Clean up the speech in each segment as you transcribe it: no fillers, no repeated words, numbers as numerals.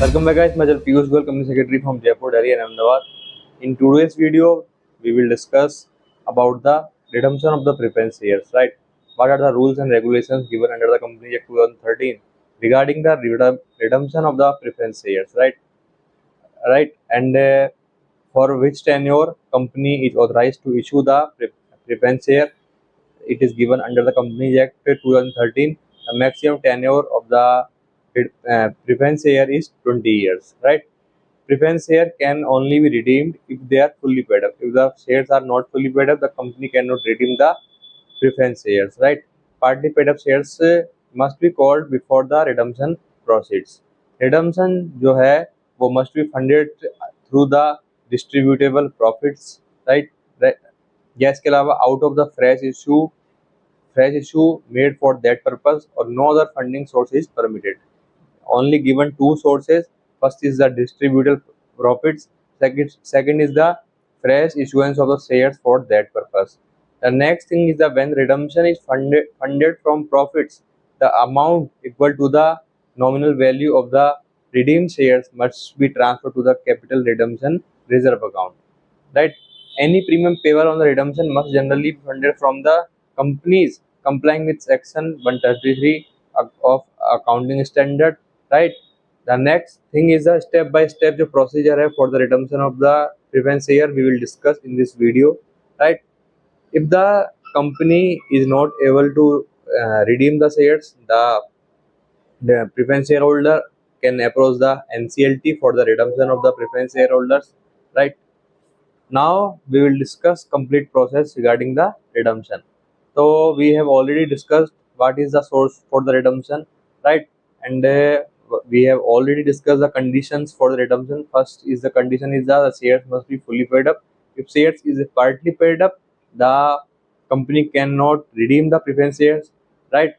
Welcome back guys, myself Piyush Goyal, Company Secretary from Jaipur, Delhi and Ahmedabad. In today's video, we will discuss about the redemption of the preference shares, right? What are the rules and regulations given under the Company Act 2013 regarding the redemption of the preference shares, right? Right, and for which tenure company is authorized to issue the preference share. It is given under the Companies Act 2013. The maximum tenure of the preference share is 20 years, right? Preference share can only be redeemed if they are fully paid up. If the shares are not fully paid up, the company cannot redeem the preference shares, right? Partly paid up shares must be called before the redemption proceeds. Redemption जो है वो must be funded through the distributable profits, right? या इसके अलावा out of the fresh issue made for that purpose or no other funding source is permitted. Only given two sources. First is the distributable profits. Second is the fresh issuance of the shares for that purpose. The next thing is that when redemption is funded from profits, the amount equal to the nominal value of the redeemed shares must be transferred to the capital redemption reserve account. Right? Any premium payable on the redemption must generally be funded from the companies complying with section 133 of accounting standard, right? The next thing is the step by step जो procedure है for the redemption of the preference share we will discuss in this video, right? If the company is not able to redeem the shares, the preference shareholder can approach the NCLT for the redemption of the preference shareholders, right? Now we will discuss complete process regarding the redemption. So we have already discussed what is the source for the redemption, right? And we have already discussed the conditions for the redemption. First is the condition is that the shares must be fully paid up. If shares is partly paid up, the company cannot redeem the preference shares, right?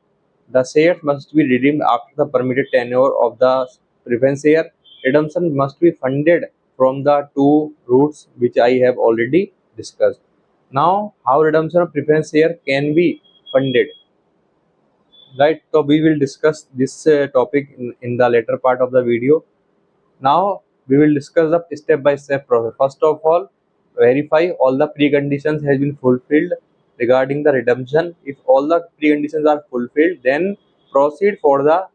The shares must be redeemed after the permitted tenure of the preference share. Redemption must be funded from the two routes which I have already discussed. Now, how redemption of preference share can be funded, right? So we will discuss this topic in the later part of the video. Now we will discuss the step by step process. First of all, verify all the preconditions has been fulfilled regarding the redemption. If all the preconditions are fulfilled, then proceed for the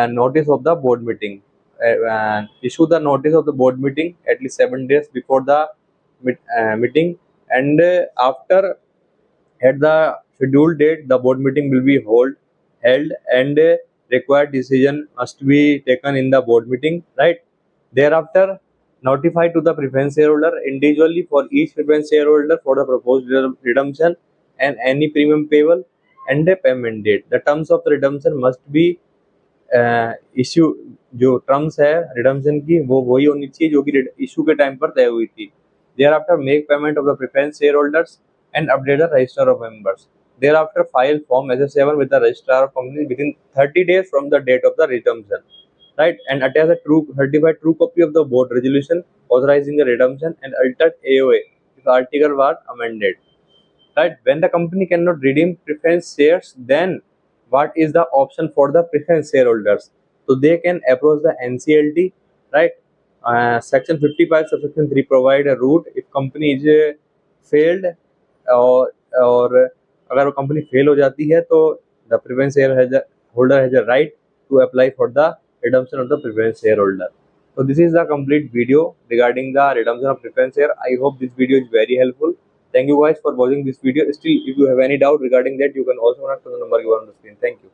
notice of the board meeting. And issue the notice of the board meeting at least 7 days before the meeting, and after at the scheduled date the board meeting will be held, and required decision must be taken in the board meeting, right? Thereafter, notify to the preference shareholder individually for each preference shareholder for the proposed redemption and any premium payable and a payment date. The terms of the redemption must be issue जो terms है redemption की वो वही होनी चाहिए जो कि issue के टाइम पर तय हुई थी. Thereafter, make payment of the preference shareholders and update the register of members. Thereafter, file form SS7 with the registrar of company within 30 days from the date of the redemption, right? And attach a certified true copy of the board resolution authorizing the redemption and altered AOA if article was amended, right? When the company cannot redeem preference shares, then what is the option for the preference shareholders? So they can approach the NCLT, right? Section 55 subsection 3 provide a route if company is failed, और अगर वो company fail हो जाती है तो the preference shareholder has a right to apply for the redemption of the preference shareholder. So this is the complete video regarding the redemption of preference share. I hope this video is very helpful. Thank you guys for watching this video. Still, if you have any doubt regarding that, you can also connect to the number given on the screen. Thank you.